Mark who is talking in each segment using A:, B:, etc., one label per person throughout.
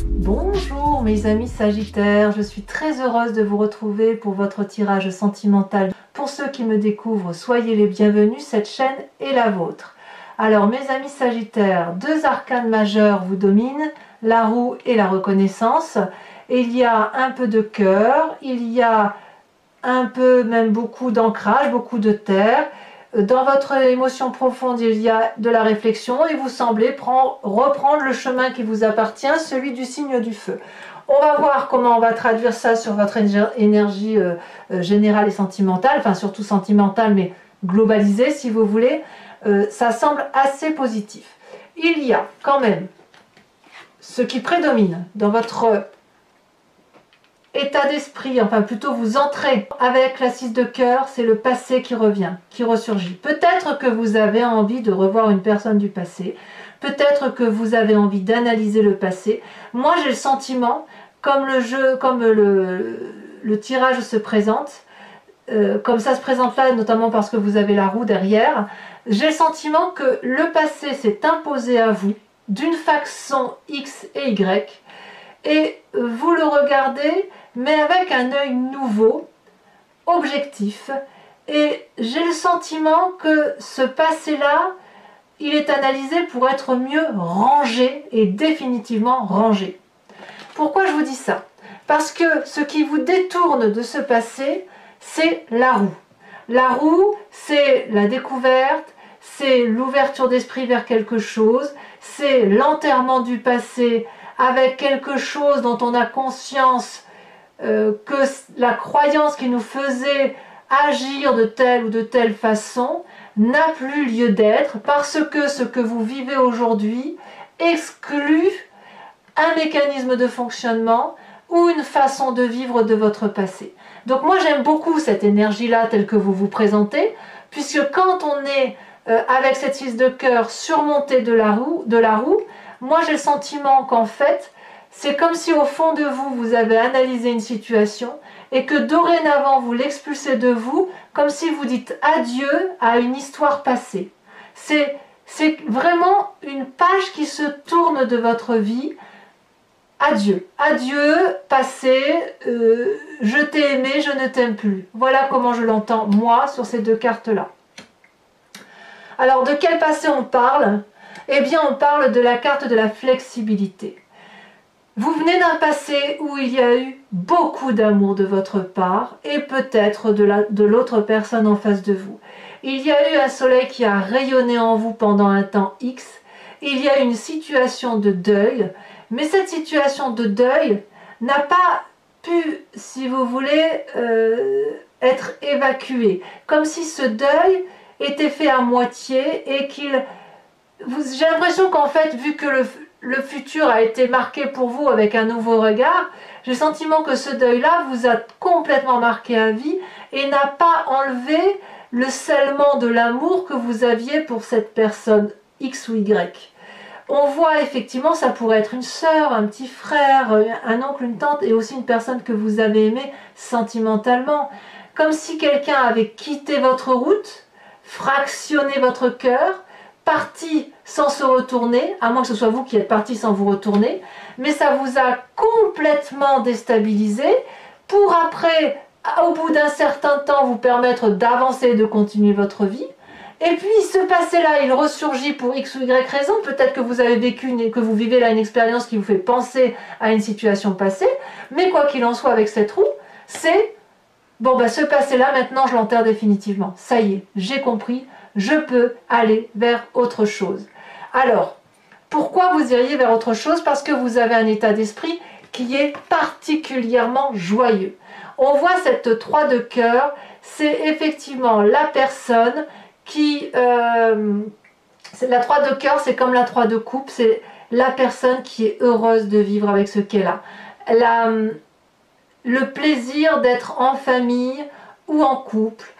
A: Bonjour mes amis Sagittaires, je suis très heureuse de vous retrouver pour votre tirage sentimental. Pour ceux qui me découvrent, soyez les bienvenus, cette chaîne est la vôtre. Alors mes amis Sagittaires, deux arcanes majeurs vous dominent, la roue et la reconnaissance. Il y a un peu de cœur, il y a un peu, même beaucoup d'ancrage, beaucoup de terre. Dans votre émotion profonde, il y a de la réflexion et vous semblez reprendre le chemin qui vous appartient, celui du signe du feu. On va voir comment on va traduire ça sur votre énergie générale et sentimentale, enfin surtout sentimentale, mais globalisée si vous voulez. Ça semble assez positif. Il y a quand même ce qui prédomine dans votre état d'esprit, enfin plutôt vous entrez avec la 6 de cœur, c'est le passé qui revient, qui ressurgit. Peut-être que vous avez envie de revoir une personne du passé, peut-être que vous avez envie d'analyser le passé. Moi j'ai le sentiment, comme le tirage se présente, comme ça se présente là, notamment parce que vous avez la roue derrière, j'ai le sentiment que le passé s'est imposé à vous d'une façon X et Y, et vous le regardez, mais avec un œil nouveau, objectif. Et j'ai le sentiment que ce passé-là, il est analysé pour être mieux rangé et définitivement rangé. Pourquoi je vous dis ça? Parce que ce qui vous détourne de ce passé, c'est la roue. La roue, c'est la découverte, c'est l'ouverture d'esprit vers quelque chose, c'est l'enterrement du passé avec quelque chose dont on a conscience que la croyance qui nous faisait agir de telle ou de telle façon n'a plus lieu d'être parce que ce que vous vivez aujourd'hui exclut un mécanisme de fonctionnement ou une façon de vivre de votre passé. Donc moi j'aime beaucoup cette énergie-là telle que vous vous présentez, puisque quand on est avec cette 6 de cœur surmontée de la roue, moi j'ai le sentiment qu'en fait, c'est comme si au fond de vous, vous avez analysé une situation et que dorénavant vous l'expulsez de vous, comme si vous dites adieu à une histoire passée. C'est vraiment une page qui se tourne de votre vie. Adieu, adieu, passé, je t'ai aimé, je ne t'aime plus. Voilà comment je l'entends moi sur ces deux cartes-là. Alors de quel passé on parle? Eh bien on parle de la carte de la flexibilité. Vous venez d'un passé où il y a eu beaucoup d'amour de votre part et peut-être de l'autre personne en face de vous. Il y a eu un soleil qui a rayonné en vous pendant un temps X. Il y a eu une situation de deuil, mais cette situation de deuil n'a pas pu, si vous voulez, être évacuée. Comme si ce deuil était fait à moitié et qu'il... J'ai l'impression qu'en fait, vu que le futur a été marqué pour vous avec un nouveau regard, j'ai le sentiment que ce deuil-là vous a complètement marqué à vie et n'a pas enlevé le scellement de l'amour que vous aviez pour cette personne X ou Y. On voit effectivement, ça pourrait être une sœur, un petit frère, un oncle, une tante et aussi une personne que vous avez aimée sentimentalement. Comme si quelqu'un avait quitté votre route, fractionné votre cœur, parti sans se retourner, à moins que ce soit vous qui êtes parti sans vous retourner, mais ça vous a complètement déstabilisé pour après, au bout d'un certain temps, vous permettre d'avancer et de continuer votre vie. Et puis ce passé-là, il ressurgit pour X ou Y raison. Peut-être que vous avez vécu, que vous vivez là une expérience qui vous fait penser à une situation passée, mais quoi qu'il en soit avec cette roue, c'est bon, bah, ce passé-là, maintenant je l'enterre définitivement. Ça y est, j'ai compris. Je peux aller vers autre chose. Alors, pourquoi vous iriez vers autre chose? Parce que vous avez un état d'esprit qui est particulièrement joyeux. On voit cette 3 de cœur, c'est effectivement la personne qui... la 3 de cœur, c'est comme la 3 de coupe, c'est la personne qui est heureuse de vivre avec ce qu'elle a. Elle a le plaisir d'être en famille, ou en couple,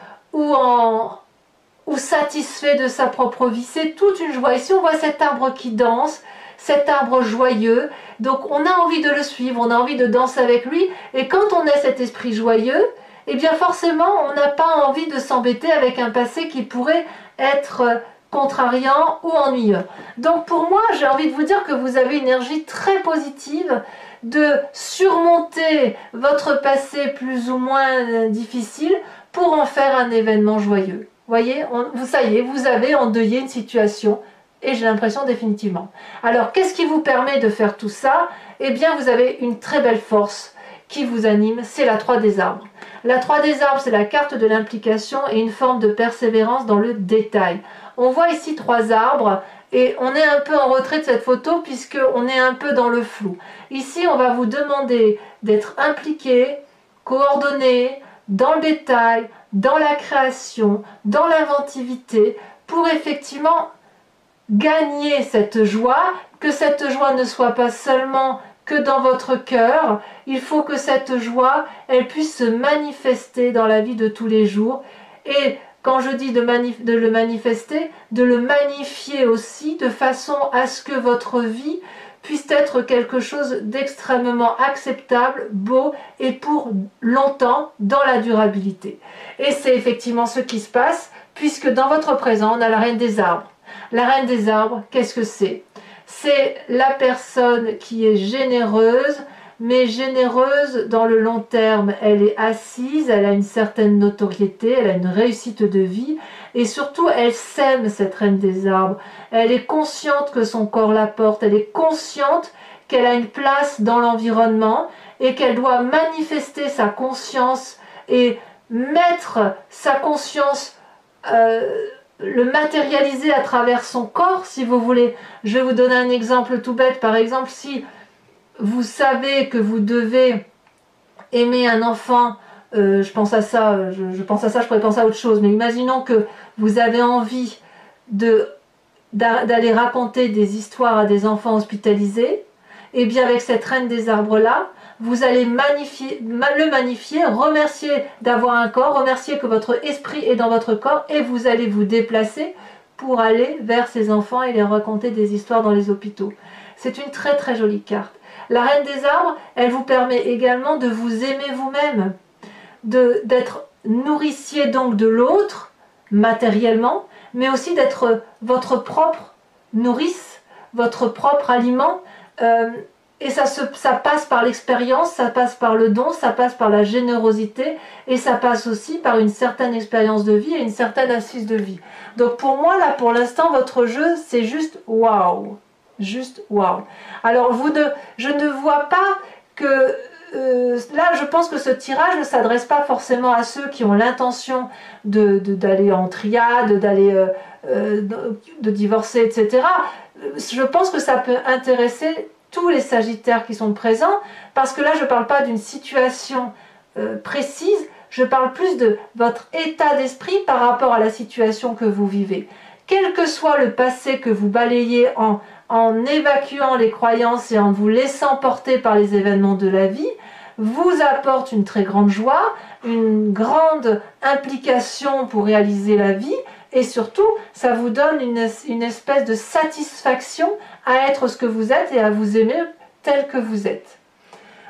A: ou satisfait de sa propre vie. C'est toute une joie. Ici, on voit cet arbre qui danse, cet arbre joyeux. Donc, on a envie de le suivre, on a envie de danser avec lui. Et quand on a cet esprit joyeux, eh bien, forcément, on n'a pas envie de s'embêter avec un passé qui pourrait être contrariant ou ennuyeux. Donc pour moi, j'ai envie de vous dire que vous avez une énergie très positive de surmonter votre passé plus ou moins difficile pour en faire un événement joyeux. Voyez, ça y est, vous avez endeuillé une situation et j'ai l'impression définitivement. Alors, qu'est-ce qui vous permet de faire tout ça? Eh bien, vous avez une très belle force qui vous anime, c'est la 3 des arbres. La 3 des arbres, c'est la carte de l'implication et une forme de persévérance dans le détail. On voit ici 3 arbres et on est un peu en retrait de cette photo puisqu'on est un peu dans le flou. Ici, on va vous demander d'être impliqué, coordonné, dans le détail, dans la création, dans l'inventivité, pour effectivement gagner cette joie, que cette joie ne soit pas seulement que dans votre cœur, il faut que cette joie, elle puisse se manifester dans la vie de tous les jours. Et quand je dis de le manifester, de le magnifier aussi, de façon à ce que votre vie puisse être quelque chose d'extrêmement acceptable, beau et pour longtemps dans la durabilité. Et c'est effectivement ce qui se passe, puisque dans votre présent, on a la reine des arbres. La reine des arbres, qu'est-ce que c'est? C'est la personne qui est généreuse, mais généreuse dans le long terme. Elle est assise, elle a une certaine notoriété, elle a une réussite de vie, et surtout elle s'aime, cette reine des arbres. Elle est consciente que son corps la porte, elle est consciente qu'elle a une place dans l'environnement et qu'elle doit manifester sa conscience et mettre sa conscience, le matérialiser à travers son corps, si vous voulez. Je vais vous donner un exemple tout bête. Par exemple, si vous savez que vous devez aimer un enfant, je pense à ça, je pourrais penser à autre chose, mais imaginons que vous avez envie d'aller raconter des histoires à des enfants hospitalisés, et bien avec cette reine des arbres là, vous allez le magnifier, remercier d'avoir un corps, remercier que votre esprit est dans votre corps, et vous allez vous déplacer pour aller vers ces enfants et leur raconter des histoires dans les hôpitaux. C'est une très très jolie carte. La reine des arbres, elle vous permet également de vous aimer vous-même, d'être nourricier donc de l'autre, matériellement, mais aussi d'être votre propre nourrice, votre propre aliment. Et ça passe par l'expérience, ça passe par le don, ça passe par la générosité, et ça passe aussi par une certaine expérience de vie et une certaine assise de vie. Donc pour moi, là, pour l'instant, votre jeu, c'est juste waouh. Juste waouh. Alors, je ne vois pas que... là, je pense que ce tirage ne s'adresse pas forcément à ceux qui ont l'intention d'aller en triade, de divorcer, etc. Je pense que ça peut intéresser tous les Sagittaires qui sont présents, parce que là, je ne parle pas d'une situation précise, je parle plus de votre état d'esprit par rapport à la situation que vous vivez. Quel que soit le passé que vous balayez en évacuant les croyances et en vous laissant porter par les événements de la vie, vous apporte une très grande joie, une grande implication pour réaliser la vie, et surtout, ça vous donne une espèce de satisfaction à être ce que vous êtes et à vous aimer tel que vous êtes.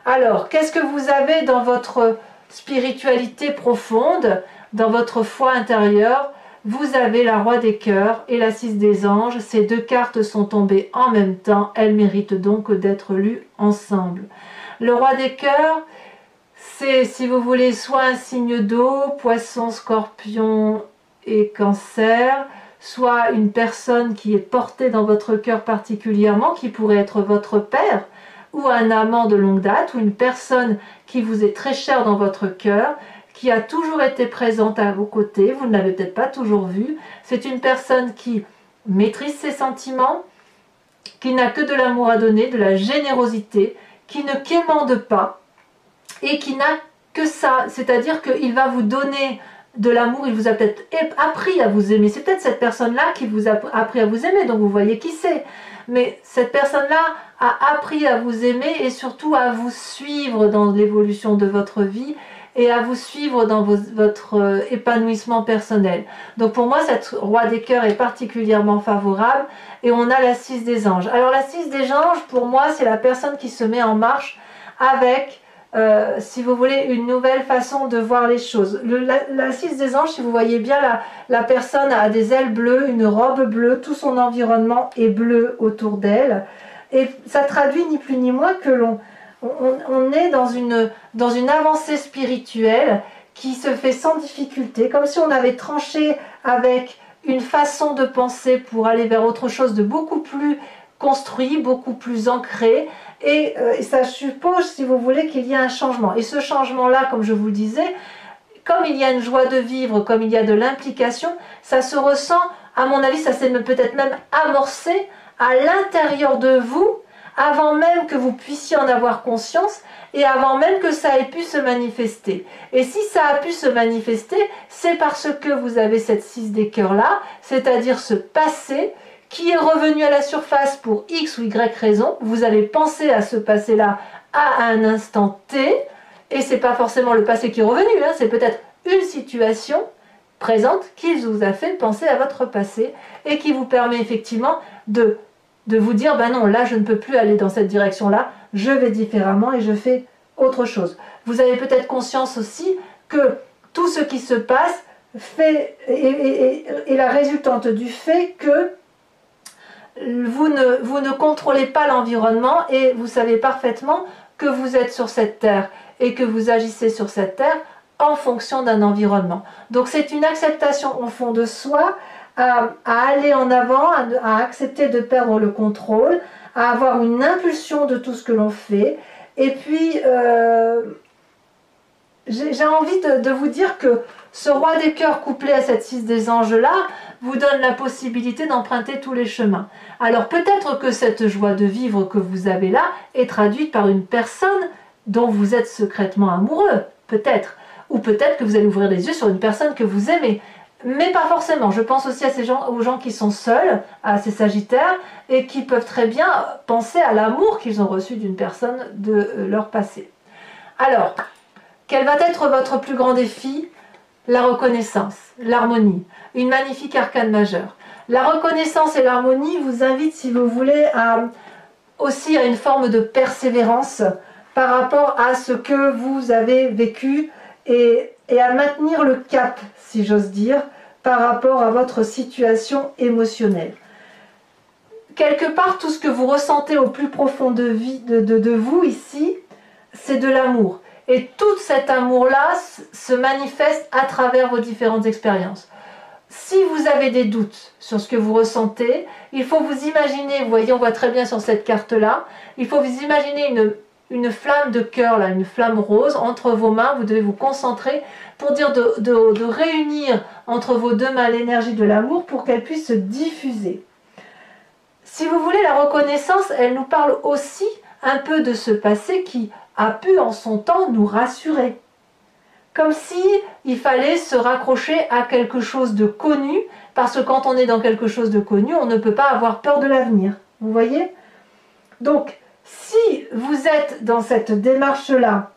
A: Alors, qu'est-ce que vous avez dans votre spiritualité profonde, dans votre foi intérieure? Vous avez la Roi des cœurs et la 6 des anges. Ces deux cartes sont tombées en même temps. Elles méritent donc d'être lues ensemble. Le Roi des cœurs, c'est, si vous voulez, soit un signe d'eau, poisson, scorpion et cancer, soit une personne qui est portée dans votre cœur particulièrement, qui pourrait être votre père, ou un amant de longue date, ou une personne qui vous est très chère dans votre cœur, qui a toujours été présente à vos côtés, vous ne l'avez peut-être pas toujours vue. C'est une personne qui maîtrise ses sentiments, qui n'a que de l'amour à donner, de la générosité, qui ne quémande pas, et qui n'a que ça, c'est-à-dire qu'il va vous donner de l'amour, il vous a peut-être appris à vous aimer, c'est peut-être cette personne-là qui vous a appris à vous aimer, donc vous voyez qui c'est, mais cette personne-là a appris à vous aimer et surtout à vous suivre dans l'évolution de votre vie et à vous suivre dans votre épanouissement personnel. Donc pour moi, cette Roi des cœurs est particulièrement favorable, et on a la 6 des anges. Alors la 6 des anges, pour moi, c'est la personne qui se met en marche avec si vous voulez, une nouvelle façon de voir les choses. La 6 des anges, si vous voyez bien, la personne a des ailes bleues, une robe bleue, tout son environnement est bleu autour d'elle. Et ça traduit ni plus ni moins que on est dans une avancée spirituelle qui se fait sans difficulté, comme si on avait tranché avec une façon de penser pour aller vers autre chose de beaucoup plus construit, beaucoup plus ancré, et ça suppose, si vous voulez, qu'il y a un changement. Et ce changement-là, comme je vous le disais, comme il y a une joie de vivre, comme il y a de l'implication, ça se ressent, à mon avis, ça s'est peut-être même amorcé à l'intérieur de vous, avant même que vous puissiez en avoir conscience, et avant même que ça ait pu se manifester. Et si ça a pu se manifester, c'est parce que vous avez cette 6 des cœurs là, c'est-à-dire ce passé qui est revenu à la surface pour X ou Y raison. Vous avez pensé à ce passé-là à un instant T, et c'est pas forcément le passé qui est revenu, hein, c'est peut-être une situation présente qui vous a fait penser à votre passé, et qui vous permet effectivement de vous dire, ben non, là je ne peux plus aller dans cette direction-là, je vais différemment et je fais autre chose. Vous avez peut-être conscience aussi que tout ce qui se passe est la résultante du fait que vous ne contrôlez pas l'environnement, et vous savez parfaitement que vous êtes sur cette terre et que vous agissez sur cette terre en fonction d'un environnement. Donc c'est une acceptation au fond de soi, à aller en avant, à accepter de perdre le contrôle, à avoir une impulsion de tout ce que l'on fait. Et puis, j'ai envie de vous dire que ce roi des cœurs couplé à cette 6 des anges-là vous donne la possibilité d'emprunter tous les chemins. Alors peut-être que cette joie de vivre que vous avez là est traduite par une personne dont vous êtes secrètement amoureux, peut-être. Ou peut-être que vous allez ouvrir les yeux sur une personne que vous aimez. Mais pas forcément. Je pense aussi à aux gens qui sont seuls, à ces sagittaires, et qui peuvent très bien penser à l'amour qu'ils ont reçu d'une personne de leur passé. Alors, quel va être votre plus grand défi? La reconnaissance, l'harmonie, une magnifique arcane majeure. La reconnaissance et l'harmonie vous invitent, si vous voulez, aussi à une forme de persévérance par rapport à ce que vous avez vécu, et à maintenir le cap, si j'ose dire, par rapport à votre situation émotionnelle. Quelque part, tout ce que vous ressentez au plus profond de vous ici, c'est de l'amour. Et tout cet amour-là se manifeste à travers vos différentes expériences. Si vous avez des doutes sur ce que vous ressentez, il faut vous imaginer, vous voyez, on voit très bien sur cette carte-là, il faut vous imaginer une flamme de cœur, là, une flamme rose entre vos mains. Vous devez vous concentrer pour dire de réunir entre vos deux mains l'énergie de l'amour pour qu'elle puisse se diffuser. Si vous voulez, la reconnaissance, elle nous parle aussi un peu de ce passé qui a pu en son temps nous rassurer. Comme si il fallait se raccrocher à quelque chose de connu, parce que quand on est dans quelque chose de connu, on ne peut pas avoir peur de l'avenir. Vous voyez? Donc, si vous êtes dans cette démarche-là,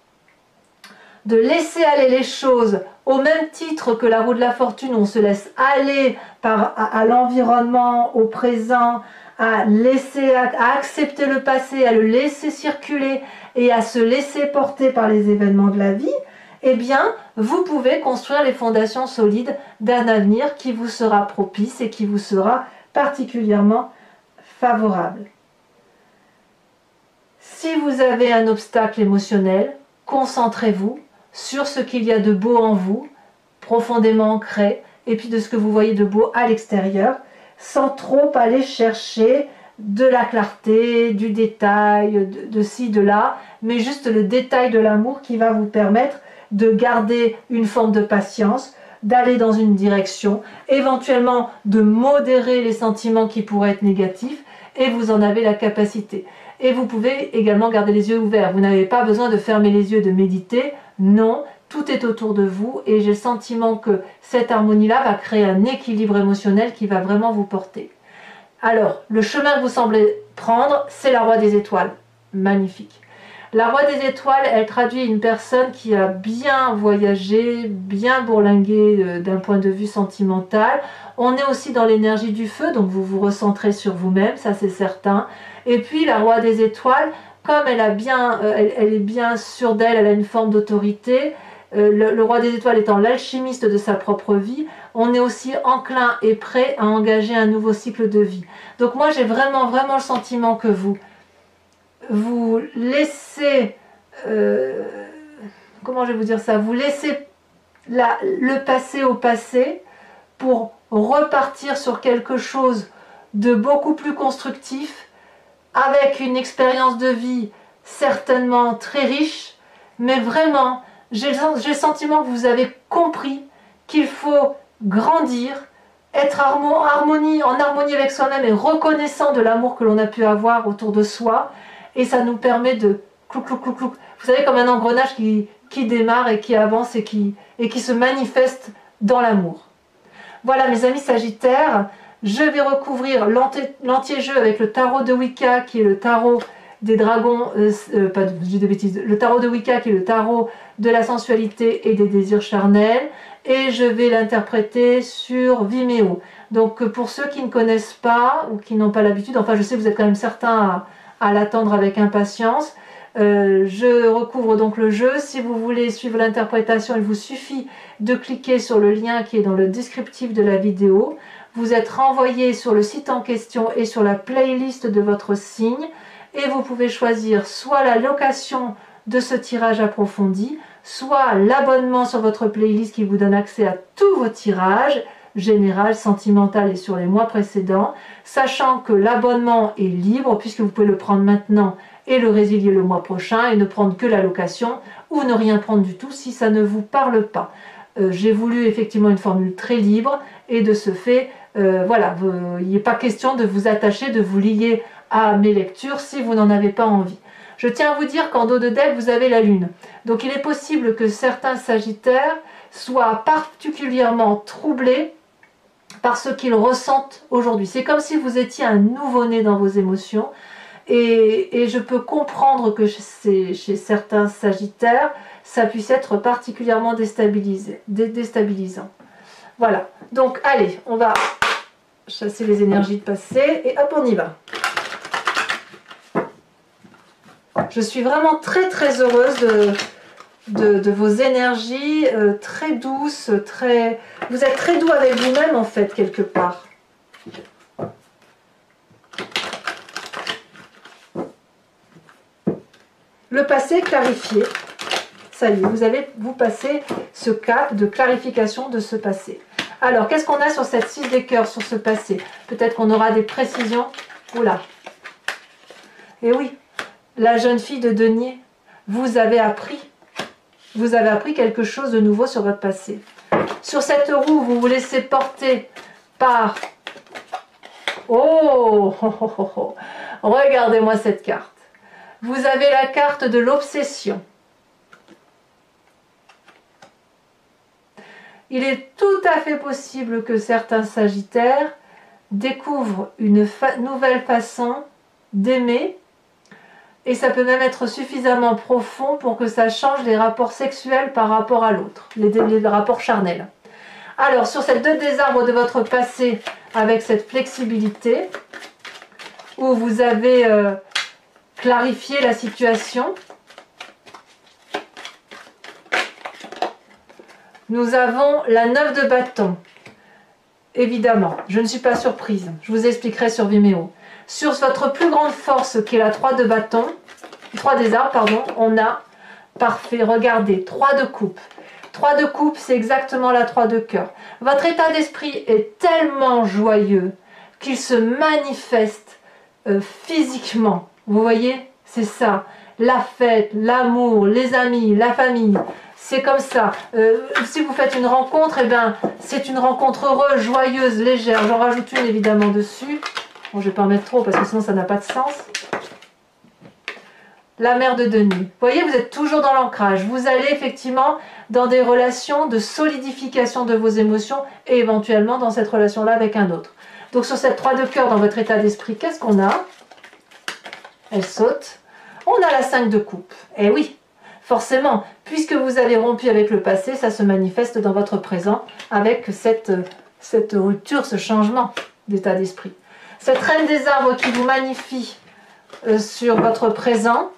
A: de laisser aller les choses au même titre que la roue de la fortune, on se laisse aller à l'environnement, au présent, à accepter le passé, à le laisser circuler et à se laisser porter par les événements de la vie, eh bien, vous pouvez construire les fondations solides d'un avenir qui vous sera propice et qui vous sera particulièrement favorable. Si vous avez un obstacle émotionnel, concentrez-vous sur ce qu'il y a de beau en vous, profondément ancré, et puis de ce que vous voyez de beau à l'extérieur, sans trop aller chercher de la clarté, du détail, de ci, de là, mais juste le détail de l'amour qui va vous permettre de garder une forme de patience, d'aller dans une direction, éventuellement de modérer les sentiments qui pourraient être négatifs, et vous en avez la capacité. Et vous pouvez également garder les yeux ouverts. Vous n'avez pas besoin de fermer les yeux et de méditer. Non, tout est autour de vous, et j'ai le sentiment que cette harmonie-là va créer un équilibre émotionnel qui va vraiment vous porter. Alors, le chemin que vous semblez prendre, c'est la Roi des Étoiles. Magnifique. La Roi des Étoiles, elle traduit une personne qui a bien voyagé, bien bourlingué d'un point de vue sentimental. On est aussi dans l'énergie du feu, donc vous vous recentrez sur vous-même, ça c'est certain. Et puis la Roi des Étoiles comme elle est bien sûre d'elle, elle a une forme d'autorité, le roi des étoiles étant l'alchimiste de sa propre vie, on est aussi enclin et prêt à engager un nouveau cycle de vie. Donc moi j'ai vraiment le sentiment que vous laissez, comment je vais vous dire ça, vous laissez le passé au passé pour repartir sur quelque chose de beaucoup plus constructif, avec une expérience de vie certainement très riche, mais vraiment, j'ai le sentiment que vous avez compris qu'il faut grandir, être en harmonie avec soi-même et reconnaissant de l'amour que l'on a pu avoir autour de soi, et ça nous permet de clouc, clouc, clouc, clouc. Vous savez, comme un engrenage qui démarre et qui avance et qui se manifeste dans l'amour. Voilà mes amis Sagittaires, je vais recouvrir l'anti-jeu avec le tarot de Wicca qui est le tarot des dragons, pas de bêtises, le tarot de Wicca qui est le tarot de la sensualité et des désirs charnels, et je vais l'interpréter sur Vimeo. Donc pour ceux qui ne connaissent pas ou qui n'ont pas l'habitude, enfin je sais que vous êtes quand même certains à l'attendre avec impatience, je recouvre donc le jeu. Si vous voulez suivre l'interprétation, il vous suffit de cliquer sur le lien qui est dans le descriptif de la vidéo. Vous êtes renvoyé sur le site en question et sur la playlist de votre signe, et vous pouvez choisir soit la location de ce tirage approfondi, soit l'abonnement sur votre playlist qui vous donne accès à tous vos tirages, général, sentimental et sur les mois précédents, sachant que l'abonnement est libre puisque vous pouvez le prendre maintenant et le résilier le mois prochain et ne prendre que la location ou ne rien prendre du tout si ça ne vous parle pas. J'ai voulu effectivement une formule très libre et de ce fait, voilà, il n'est pas question de vous attacher, de vous lier à mes lectures si vous n'en avez pas envie. Je tiens à vous dire qu'en dos de deck, vous avez la Lune. Donc il est possible que certains Sagittaires soient particulièrement troublés par ce qu'ils ressentent aujourd'hui. C'est comme si vous étiez un nouveau-né dans vos émotions. Et je peux comprendre que chez certains Sagittaires, ça puisse être particulièrement déstabilisant. Voilà. Donc allez, on va chasser les énergies de passé et hop, on y va. Je suis vraiment très heureuse de vos énergies, très douces, vous êtes très doux avec vous-même en fait, quelque part. Le passé clarifié. Ça y est, vous passez ce cap de clarification de ce passé. Alors, qu'est-ce qu'on a sur cette 6 des cœurs, sur ce passé? Peut-être qu'on aura des précisions. Oula. Et oui, la jeune fille de denier, vous avez appris quelque chose de nouveau sur votre passé. Sur cette roue, vous vous laissez porter par... Oh, oh, oh, oh, oh. Regardez-moi cette carte. Vous avez la carte de l'obsession. Il est tout à fait possible que certains Sagittaires découvrent une nouvelle façon d'aimer, et ça peut même être suffisamment profond pour que ça change les rapports sexuels par rapport à l'autre, les rapports charnels. Alors, sur cette 2 des arbres de votre passé, avec cette flexibilité, où vous avez clarifié la situation, nous avons la 9 de bâton. Évidemment, je ne suis pas surprise, je vous expliquerai sur Vimeo. Sur votre plus grande force, qui est la 3 de bâton, 3 des arbres, pardon, on a, parfait, regardez, 3 de coupe. 3 de coupe, c'est exactement la 3 de cœur. Votre état d'esprit est tellement joyeux qu'il se manifeste physiquement. Vous voyez, c'est ça. La fête, l'amour, les amis, la famille. C'est comme ça. Si vous faites une rencontre, eh ben, c'est une rencontre heureuse, joyeuse, légère. J'en rajoute une évidemment dessus. Bon, je ne vais pas en mettre trop parce que sinon ça n'a pas de sens. La mère de Denis. Vous voyez, vous êtes toujours dans l'ancrage. Vous allez effectivement dans des relations de solidification de vos émotions et éventuellement dans cette relation-là avec un autre. Donc sur cette 3 de cœur dans votre état d'esprit, qu'est-ce qu'on a? Elle saute. On a la 5 de coupe. Eh oui, forcément, puisque vous avez rompu avec le passé, ça se manifeste dans votre présent avec cette rupture, ce changement d'état d'esprit. Cette reine des arbres qui vous magnifie sur votre présent.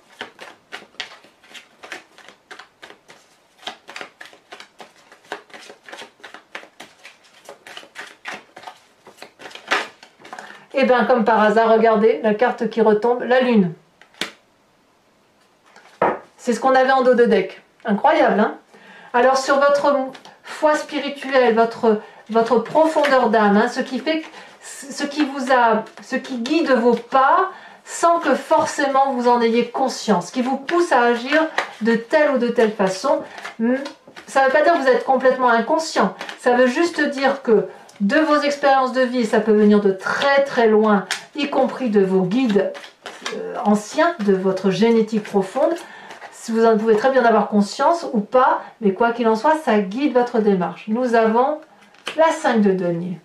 A: Et bien comme par hasard, regardez la carte qui retombe, la lune. C'est ce qu'on avait en dos de deck. Incroyable, hein? Alors sur votre foi spirituelle, votre profondeur d'âme, hein, ce qui guide vos pas sans que forcément vous en ayez conscience, qui vous pousse à agir de telle ou de telle façon. Ça ne veut pas dire que vous êtes complètement inconscient, ça veut juste dire que de vos expériences de vie, ça peut venir de très très loin, y compris de vos guides anciens, de votre génétique profonde. Vous en pouvez très bien avoir conscience ou pas, mais quoi qu'il en soit, ça guide votre démarche. Nous avons la 5 de denier.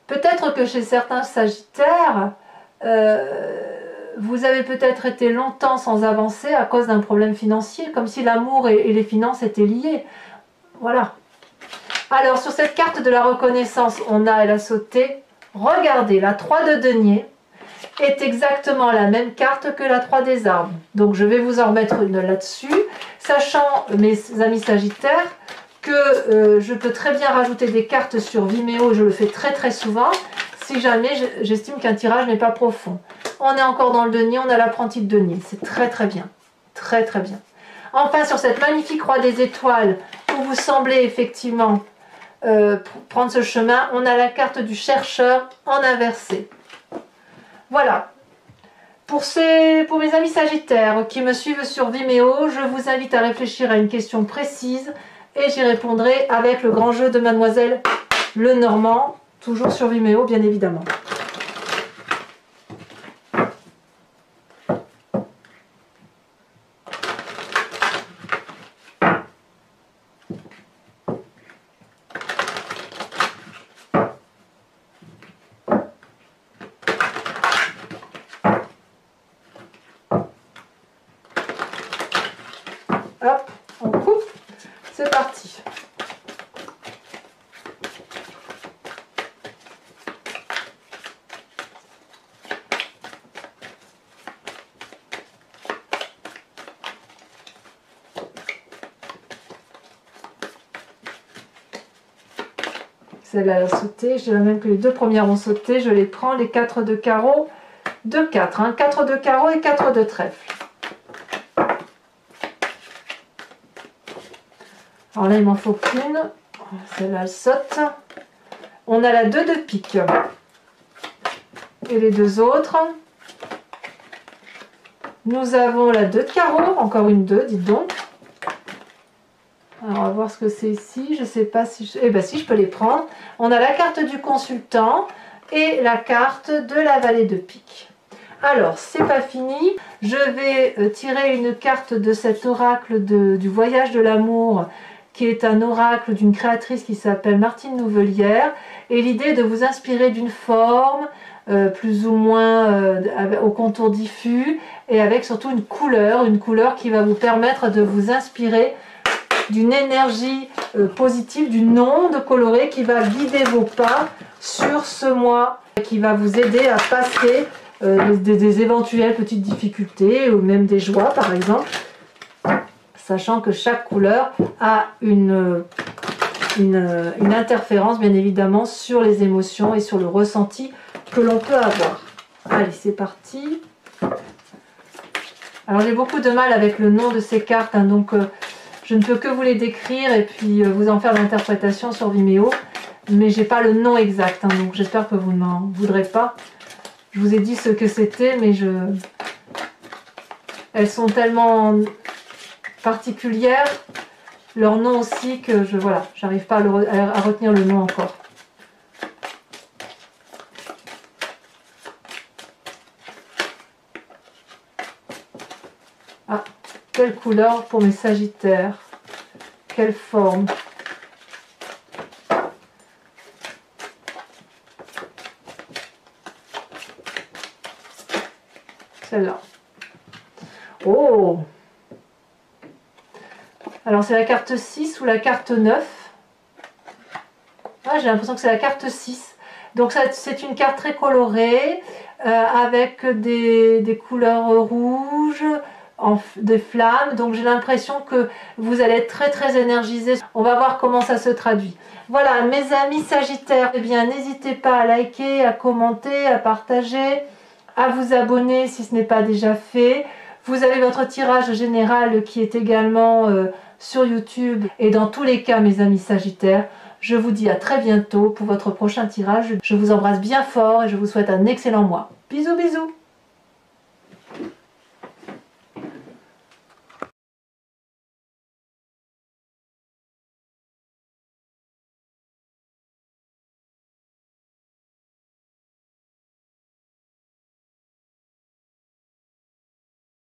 A: Peut-être que chez certains sagittaires, vous avez peut-être été longtemps sans avancer à cause d'un problème financier, comme si l'amour et les finances étaient liés. Voilà. Alors, sur cette carte de la reconnaissance, elle a sauté. Regardez, la 3 de denier est exactement la même carte que la 3 des arbres. Donc, je vais vous en remettre une là-dessus, sachant, mes amis sagittaires, que je peux très bien rajouter des cartes sur Vimeo, je le fais très très souvent, si jamais j'estime qu'un tirage n'est pas profond. On est encore dans le denier, on a l'apprenti de denier, c'est très très bien, très très bien. Enfin, sur cette magnifique roi des étoiles, où vous semblez effectivement prendre ce chemin, on a la carte du chercheur en inversé. Voilà. Pour mes amis sagittaires qui me suivent sur Vimeo, je vous invite à réfléchir à une question précise et j'y répondrai avec le grand jeu de Mademoiselle Lenormand, toujours sur Vimeo bien évidemment. Hop, on coupe, c'est parti. Celle-là a sauté, je dirais même que les deux premières ont sauté, je les prends, les 4 de carreau, 2 4, hein, 4 de carreau et 4 de trèfle. Alors là, il m'en faut qu'une. Celle-là, elle saute. On a la 2 de pique. Et les deux autres. Nous avons la 2 de carreau. Encore une 2, dites donc. Alors, on va voir ce que c'est ici. Je ne sais pas si... Eh bien, si, je peux les prendre. On a la carte du consultant et la carte de la vallée de pique. Alors, c'est pas fini. Je vais tirer une carte de cet oracle du voyage de l'amour, qui est un oracle d'une créatrice qui s'appelle Martine Nouvelière. Et l'idée est de vous inspirer d'une forme, plus ou moins au contour diffus, et avec surtout une couleur qui va vous permettre de vous inspirer d'une énergie positive, d'une onde colorée qui va guider vos pas sur ce mois, qui va vous aider à passer des éventuelles petites difficultés, ou même des joies par exemple, sachant que chaque couleur a une interférence bien évidemment sur les émotions et sur le ressenti que l'on peut avoir. Allez, c'est parti. Alors j'ai beaucoup de mal avec le nom de ces cartes, hein, donc je ne peux que vous les décrire et puis vous en faire l'interprétation sur Vimeo, mais j'ai pas le nom exact, hein, donc j'espère que vous n'en voudrez pas. Je vous ai dit ce que c'était, mais elles sont tellement particulières, leur nom aussi, que voilà, j'arrive pas à retenir le nom encore. Ah, quelle couleur pour mes sagittaires, quelle forme. Celle-là. Oh! Alors c'est la carte 6 ou la carte 9. Ah, j'ai l'impression que c'est la carte 6. Donc c'est une carte très colorée, avec des couleurs rouges, des flammes. Donc j'ai l'impression que vous allez être très très énergisé. On va voir comment ça se traduit. Voilà mes amis Sagittaires, eh bien n'hésitez pas à liker, à commenter, à partager, à vous abonner si ce n'est pas déjà fait. Vous avez votre tirage général qui est également sur YouTube. Et dans tous les cas mes amis Sagittaires, je vous dis à très bientôt pour votre prochain tirage. Je vous embrasse bien fort et je vous souhaite un excellent mois. Bisous bisous.